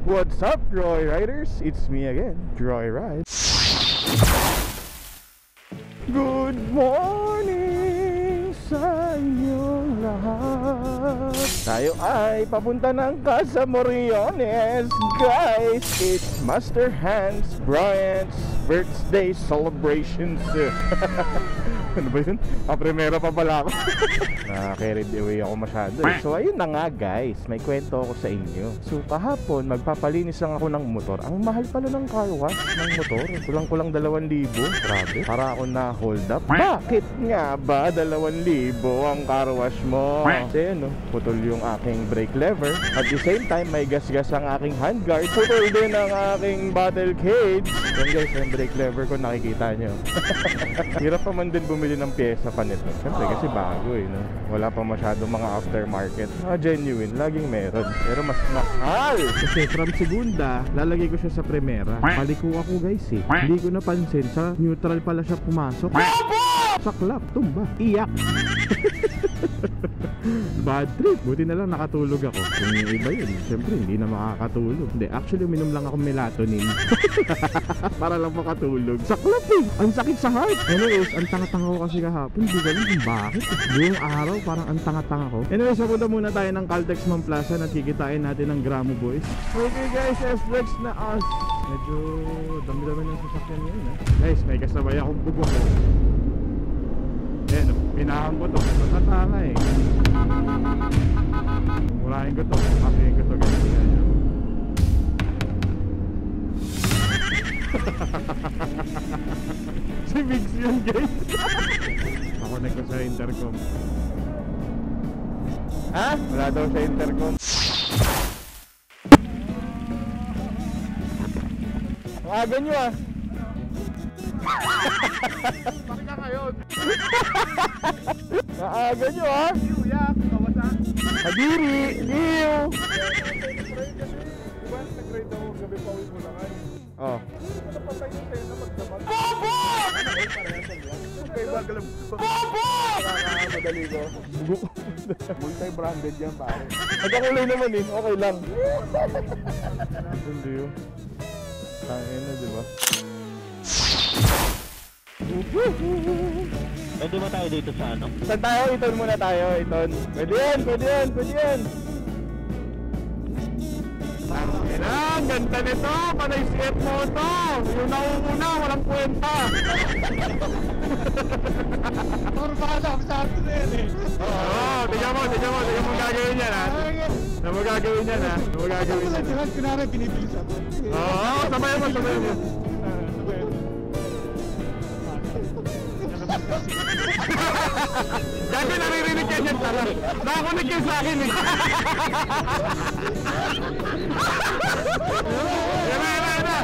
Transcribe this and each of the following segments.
What's up, Roy Riders? It's me again, Roy Ride. Good morning sa inyong lahat. Tayo ay papunta ng Casa Moriones. Guys, it's Master Hans Bryant's birthday celebrations. Ano ba yun? Primera pa pala ako. Carried away ako masyado eh. So ayun na nga guys, may kwento ako sa inyo. So kahapon, magpapalinis lang ako ng motor. Ang mahal pala ng car wash ng motor. Kulang-kulang 2,000. Grabe, para ako na hold up. Bakit nga ba 2,000 ang car wash mo? Kasi no, putol yung aking brake lever. At the same time, may gas-gas ang aking handguard. Putol din ang aking bottle cage. Yan guys, yung brake lever ko nakikita nyo. Hirap pa man din bumili ng pyesa pa nito. Siyempre kasi bago eh, no? Wala pa masyado mga aftermarket. Genuine, laging meron. Pero mas mahal. Kasi from segunda, lalagay ko siya sa primera. Paliko ako guys eh. Hindi ko napansin, sa neutral pala siya pumasok. Saklap, tumba, iyak. Bad trip. Buti na lang nakatulog ako. Kung yung iba yun, siyempre hindi na makakatulog. Hindi, actually uminom lang ako melatonin. Para lang makatulog. Saklap eh, ang sakit sa heart. Anyways, ang tanga-tanga ko kasi kahapon. Hindi ko alam kung bakit. Buong araw parang ang tanga-tanga ko. Anyways, papunta muna tayo ng Caltex Plaza. Nakikitain natin ng Gramo Boys. Okay guys, S-Flex na us. Medyo dami-dami ng sasakyan ngayon eh. Guys, may kasabay akong bubok ko. Ayan, pinahan ko to. Matatanga eh. Murahin ko to. Pakihin ko to guys. Ayan. Si Mix yun guys. Nakonect ko sa intercom. Ha? Wala daw sa intercom. Ang aga nyo ah. Bakit ka ngayon? Naaga nyo ha? Yak, kawasan. Hadiri! Liw! Diba nag-ride ako gabi pa uwi mo lang ay? Oh. Hindi ko napatay yung tayo na magdamag. Bobo! Okay, bagalam. Bobo! Madali ko. Multi-branded yan pare. Nagkakulay naman eh, okay lang. Hindi yun. Tangin na diba? Pwede ba tayo dito sa ano? Saan tayo? Iton muna tayo, Iton. Pwede yan, pwede yan, pwede yan. Ang ganda nito, panay CF Moto. Yung naunguna, walang kwenta. Puro pa alam sa atin na yan eh. Oo, tignan mo gagawin yan ha. Ano mo gagawin yan ha? Ano mo gagawin yan? Kunwari, binibilis ako. Oo, sabay mo. Kasi naririnig ka dyan pala. Nakakunig ka sa akin eh. Yan na.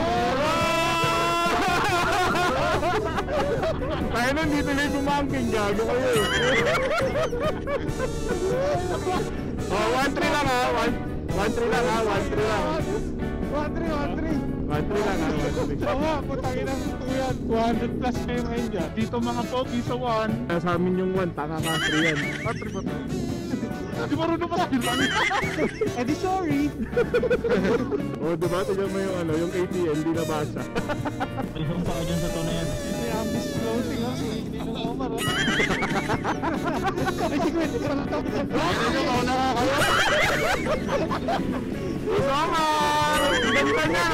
Tayo nun, dito lang bumangking. Gago kayo eh. Oh, 1-3 lang ha. 1-3 lang ha. 1-3 lang. 1-3. 1-3 lang ha. 1-3. Oo, putangin ang tuyan. 200 plus kayo ngayon dyan. Dito mga pogi sa 1. Sa amin yung 1, tanga ka 3 yan. 3 ba to? Di marunong pa sa bilang. Eh di sorry. Oh, diba? Tignan mo yung ano, yung ATM, di nabasa. Isang pa ka dyan sa to na yan. Hindi ang miss floating ha. Hindi nung Omar ha. Ay, kwento ka lang tapos. Ano yung kauna ka kayo? Omar! Ganda niya!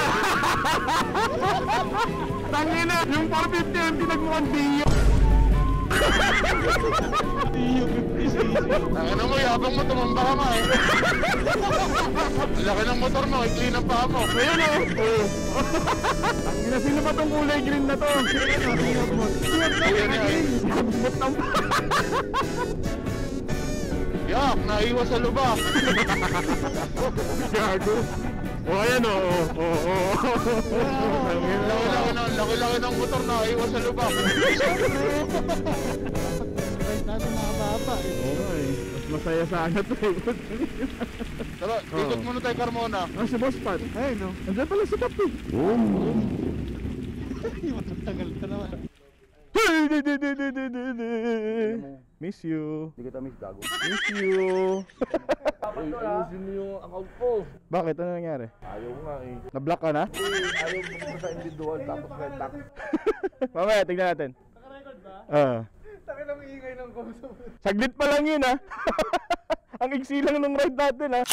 Tangina! Yung 450 ang pinagmukhang diyo! Diyo 50cc. Ano mo, yabang mo, tumamba ka nga eh. Laki ng motor mo, i-clean ang paa mo. Ayun o! Tangina, sino ba tong kulay green na to? Sabot ng yak, naiwas sa lubak. Gago. O ayan o. Laki-laki ng motor na iwas sa lubak. Right natin makababa eh. Oo eh. Mas masaya sana to eh. Tara, ikot muna tayo Carmona. Si Boss Pat. Ay no. Nandiyan pala si Kap eh. Matagal ka naman. Miss you. Hindi kita miss, gago. Miss you. Ayusin mo yung account ko. Bakit? Ano nangyari? Ayaw nga eh. Na-block ka na? Ayaw mo sa individual tapos red tax. Mamaya, tignan natin. Naka-record ba? Takin lang iingay ng koso. Saglit pa lang yun ha. Ang iksi lang ng ride natin ha.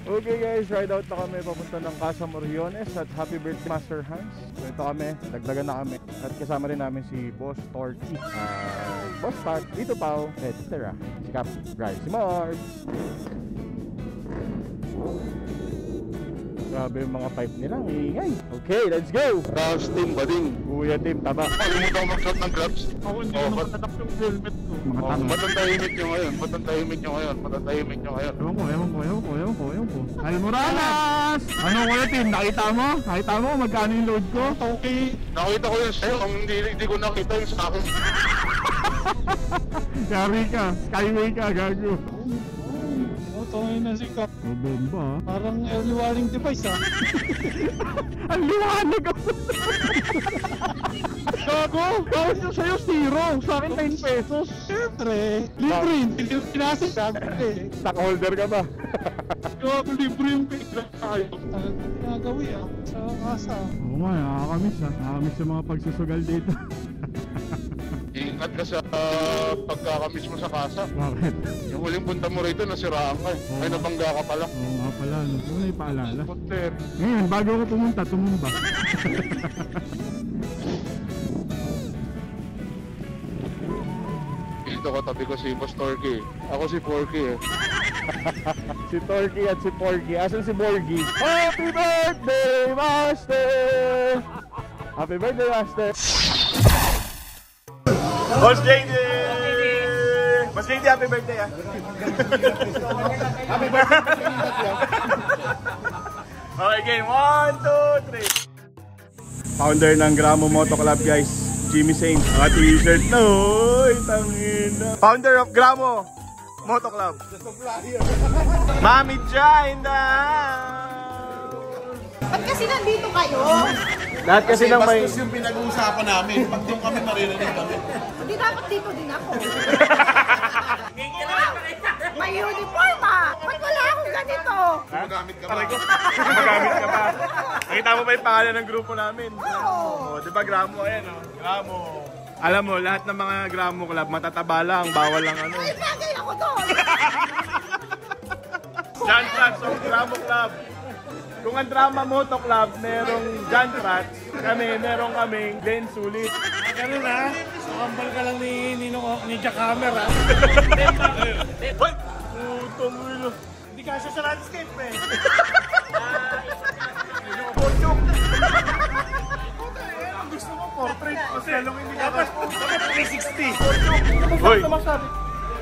Okay guys, ride out na kami papunta ng Casa Moriones at happy birthday Master Hans. So ito kami, dagdagan na kami. At kasama rin namin si Boss Torky, Boss Pat, Tito Pao, etc. Si Cap, Bryce, si Mars. Grabe yung mga pipe nila, ang ingay. Okay, let's go! Rouse team, bading. Kuya Tim, taba. Kalimutan ko mag-shot ng gloves. Ako hindi ko makatanap yung helmet ko. Ba't ang tahimik nyo ngayon? Ba't ang tahimik nyo ngayon? Ba't ang tahimik nyo ngayon? Ewan ko. Almoranas! Ano Kuya Tim, nakita mo? Nakita mo magkano yung load ko? Okay. Nakita ko yun sa'yo, hindi ko nakita yung sa akin. Yari ka, skyway ka, gago. Tungay na si Cap. Bomba. Parang early warning device ah. Ang liwanag ako. Gago, bawal nyo sa'yo 0. Sa akin 10 pesos. Siyempre, libre hindi yung pinasig gago eh. Stock holder ka ba? Gago, libre yung pigla tayo. Talagang ginagawi ah, sa kasa. Oo nga, nakakamiss ha. Nakakamiss yung mga pagsusugal dito. Ingat ka sa pagkakamiss mo sa kasa. Bakit? Yung huling punta mo rito, nasiraan ka eh. Ay, nabangga ka pala. Oo nga pala, ano na ipaalala. Puter. Ngayon, bago ako pumunta, tumumba. Dito ko, tabi ko si Boss Torky. Ako si Porky eh. Si Torky at si Porky. Asan si Borgy? Happy birthday, Master! Happy birthday, Master! Boss JD! Boss JD, happy birthday ah! Happy birthday! Okay, game 1, 2, 3. Founder ng Gramo Moto Club guys, Jimmy Saints. Mga t-shirt na, oy, tangina. Founder of Gramo Moto Club. Mami Cha in the house. Ba't kasi nandito kayo? Lahat kasi ng may... Bastos yung pinag-uusapan namin. Pag doon kami maririnig kami. Hindi dapat dito din ako. May uniform ah! Ba't wala akong ganito? Gumagamit ka ba? Magamit ka pa. Nakita mo ba yung pangalan ng grupo namin? Oo. Oh, di ba Gramo? Ayan oh. Gramo. Alam mo, lahat ng mga Gramo Club, matataba lang, bawal lang ano. Ay, bagay ako doon! John Prats of Gramo Club. Kung ang Drama Moto Club, merong John Prats, merong kaming Glenn Sulit. Ganun ah, sukambal ka lang ni Jackhammer ah. Hoy! Putong ulo. Hindi ka siya sa landscape eh. Pochok! Gusto mo portrait? Mas lalong hindi ka Dapat 360. Hoy!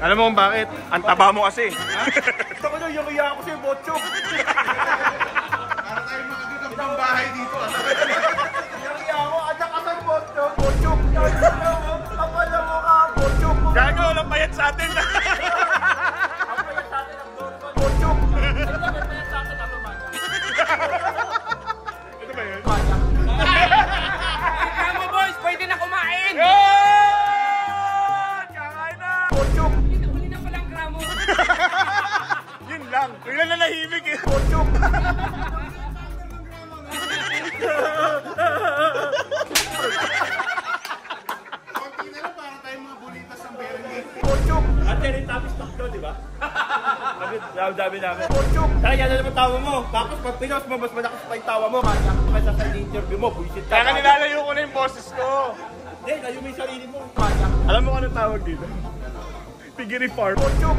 Alam mo kung bakit? Ang taba mo kasi. Gusto ko yung iya ako sa'yo, Pochok. Para tayong mga gagawang bahay dito. Yung iya ako, adyak ka sa'yo, Pochok. Pochok! Kapal na mo ka, Pochok! Gago, walang payat sa atin. Ang payat sa atin ang doon. Pochok! Ito ba yun? Gramo boys, pwede na kumain! Kakain na! Pochok! Huli na palang gramo! Yun lang. Bigla na nahimik eh. Pochok! Konti na lang para tayong mga bulitas ng Berengue. Pochok! Ate, rin tapos takto, di ba? Dami namin. Pochok! Kaya yan na naman tawa mo. Tapos pag pinos mo, mas malakas pa yung tawa mo. Kaya sa interview mo, buisit ka. Kaya nilalayo ko na yung boses ko. Hindi, layo mo yung sarili mo. Alam mo kung anong tawag dito? Piggery farm. Pochok!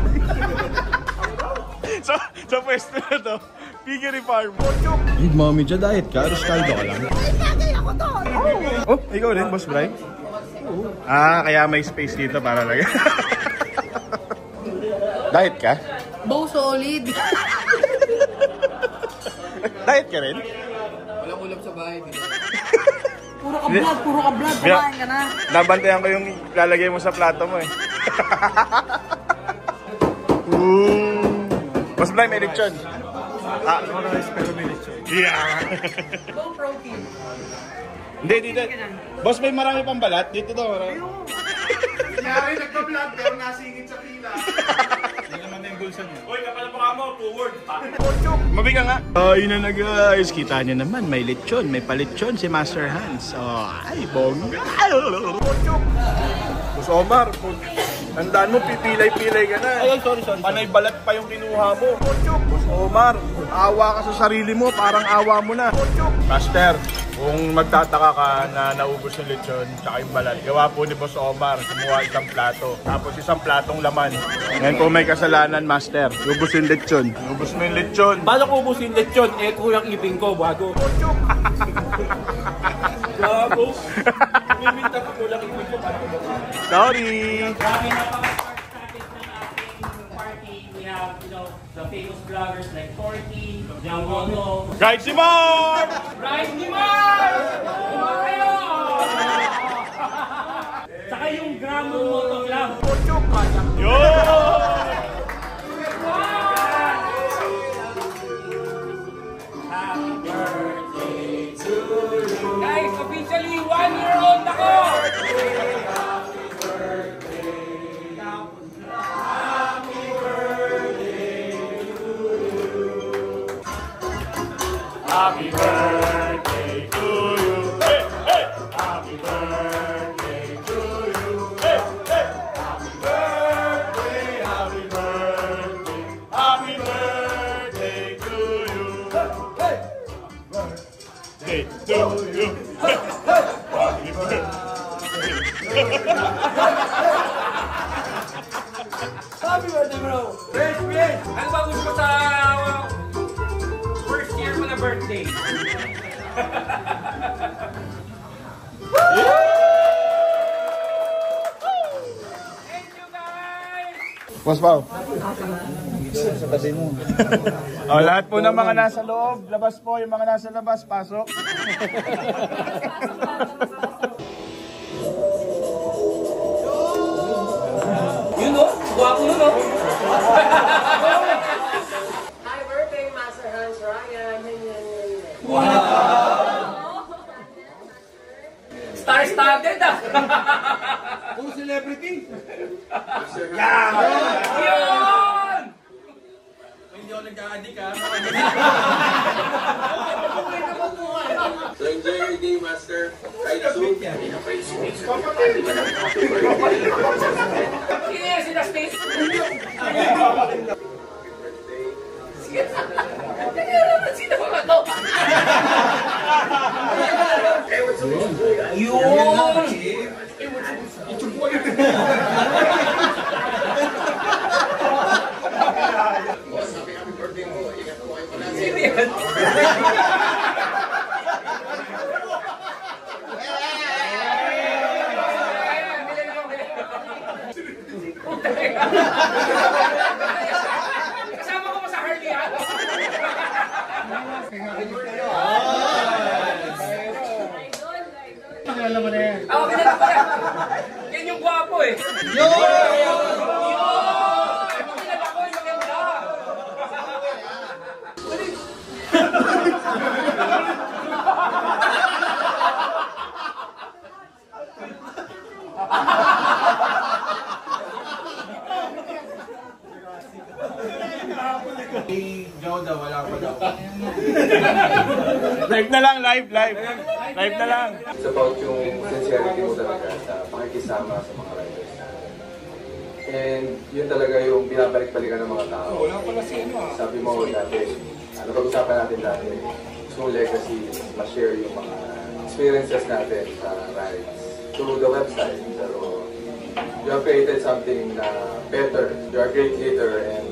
sa pwesto na to, piggery farm. Pochok! Big Mommy dyan, diet ka? Ruscaldo ka lang. Ay, bagay ako doon! Oh, ikaw rin, Boss Bry? Ah, kaya may space dito para lang. Diet ka? Bow solid! Diet ka rin? Walang ulam sa bahay. Puro ka vlog, kumain ka na. Nabantayan ko yung lalagay mo sa plato mo eh. Boss Bly, may lechon. No, no, pero may lechon. Yeah. Bow protein. Hindi, dito. Boss, may marami pang balat. Dito daw, marami. Yari nagpa-vlog pero nasingit sa pila. Hindi naman na yung bulsa niya. Uy, kapal pa mo, 2 words. Mabiga nga. Ayun na guys. Kita niyo naman, may lechon. May palechon si Master Hans. Oh, ay, bongga. Boss Omar, tandaan mo, pipilay-pilay ka na. Ay, sorry. Panay balat pa yung kinuha mo. Boss Omar, awa ka sa sarili mo, parang awa mo na. Master, kung magtataka ka na naubos yung lechon tsaka yung balat, gawa po ni Boss Omar, kumuha isang plato. Tapos isang platong laman. Ngayon po may kasalanan, Master. Ubus yung lechon. Ubus mo yung lechon. Paano ko ubusin lechon? Eh, kuyang ibing ko, bago. Gago. Miminta ka kulang ibing ko, paano ko ba? Sorry! We have, the famous vloggers like Forky, Yang Mono, Guys, si Mark! Bryce Nimar! Kumakain kayo! Saka yung Gramo Moto Club. Yo! Happy birthday to you. Guys, officially 1-year-old ako! Happy birthday to you. Hey, hey! Happy birthday to you. Hey, hey! Happy birthday, happy birthday. Happy birthday to you. Hey, hey! Birthday to you. Hey, hey! Happy birthday. Happy birthday, bro! Great! Ano ba gusto mo sa first year mo na birthday? Thank you, guys! Boss Pao. Sa tabi mo. Oh, lahat po ng mga nasa loob, labas po. Yung mga nasa labas, pasok. Yun o, guwapo nun o. Happy birthday, Master Hans Ryan. Star-studded ah. Puro celebrity. Yun! Hindi ako nagka-addict ha. So enjoy your day, Master. Right soon. Sino yan? Sina Stace? Sino ba ito? Yun! Sino yan? Kasama ko pa sa Harley ha? Ako kilala ko yan. Yan yung gwapo eh. Yun! Kilala ko yung maganda. Joda, wala pa daw. Live na lang, live. Live na lang. It's about yung sincerity mo talaga sa pakikisama sa mga riders. And yun talaga yung binabalik-balikan ng mga tao. Wala pala si ano ah. Sabi mo dati, pag-usapan natin dati, gusto mong legacy, ma-share yung mga experiences natin sa rides through the website. Pero you have created something na better. You are a great leader and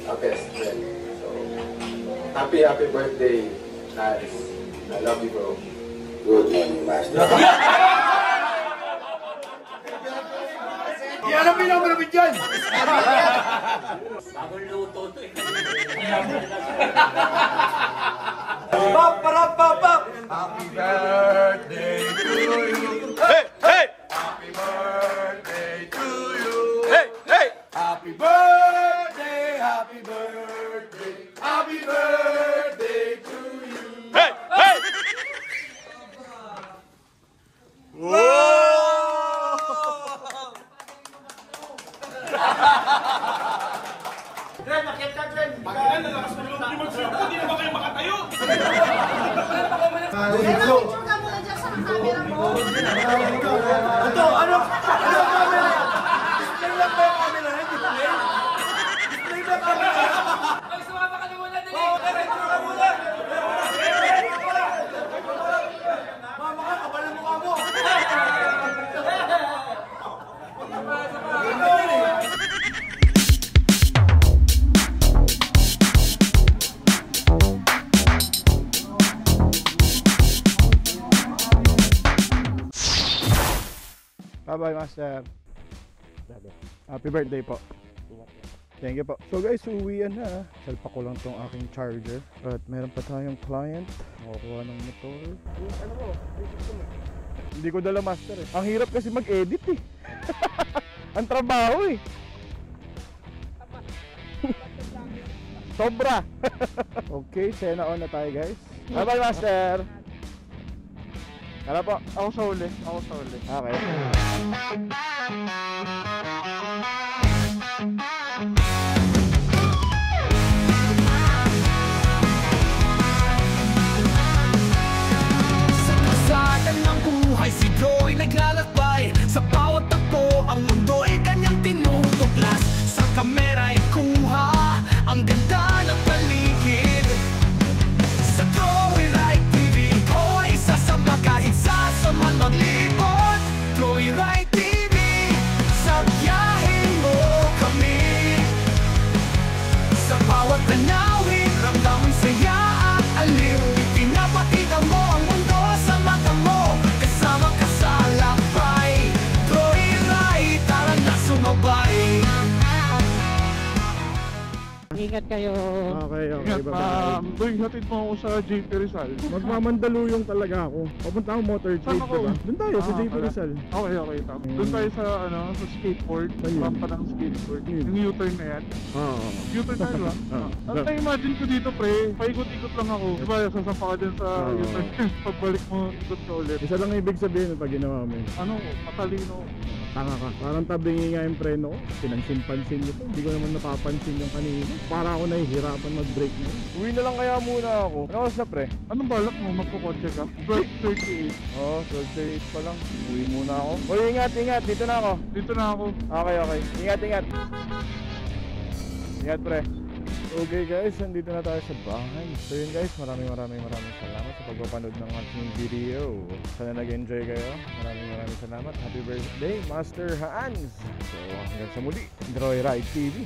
a best friend. So, happy birthday, Hans. I love you, bro. Good morning, Master. Yan ang pinakamalapit dyan! Bagong luto to eh. Happy birthday to you. Hey, hey! Happy birthday to you. Hey, hey! Happy birthday, happy birthday, happy birthday to you. Hey, hey! Bye-bye, Master. Happy birthday po. Thank you po. So guys, uwian na. Salpa ko lang tong aking charger. At meron pa tayong client. Makukuha ng motor. Ano mo? Hindi ko dala, Master eh. Ang hirap kasi mag-edit eh. Ang trabaho eh. Sobra. Okay, sena on na tayo guys. Bye-bye, Master. Tara po. Ako sa uli. Okay. Sa kalsada ng buhay, si Joey naglalakbay. Sa bawat takbo, ang mundo ay kanyang tinutuklas. Sa kamera ay kuha ang ganda ng paligid. Sa Joey Ride TV, ko ay isa sa makahigsa sa man maglibot. Joey Ride TV, sa biyahe mo kami. Sa bawat tanawin, ramdamang saya at aliw. Pinapakita mo ang mundo sa mata mo. Kasama ka sa lakbay. Joey Ride, tara na sumabay. Ingat kayo. Okay, Ingat, bye-bye. Boy, hatid mo ako sa JP Rizal. Magmamandaluyong talaga ako. Papunta akong motor trade, Saan ako? diba? Doon tayo sa JP pala. Rizal. Okay. Doon tayo sa, sa skateboard. Ayun. Rampa ng skateboard. Ayun. Yung U-turn na yan. Oo. U-turn tayo ba? At na-imagine ko dito, pre. Paikot-ikot lang ako. Diba, sasampa ka din sa U-turn. Pagbalik mo, ikot ka ulit. Isa lang ibig sabihin pag ginawa mo yun. Ano, matalino. Tanga ka. Parang tabingi nga yung preno ko. Pinansin-pansin nyo to. Hindi ko naman napapansin yung kanina. Para ako nahihirapan mag-break na. Uwi na lang kaya muna ako. Ano oras na, pre? Anong balak mo? Magkukotse ka? 12:38. Oo, 12:08 pa lang. Uwi muna ako. Uy, ingat. Dito na ako. Dito na ako. Okay. Ingat. Ingat, pre. Okay guys, nandito na tayo sa bahay. So yun guys, maraming salamat sa pagpapanood ng ating video. Sana nag-enjoy kayo. Maraming salamat. Happy birthday, Master Hans. So hanggang sa muli, Joyride TV.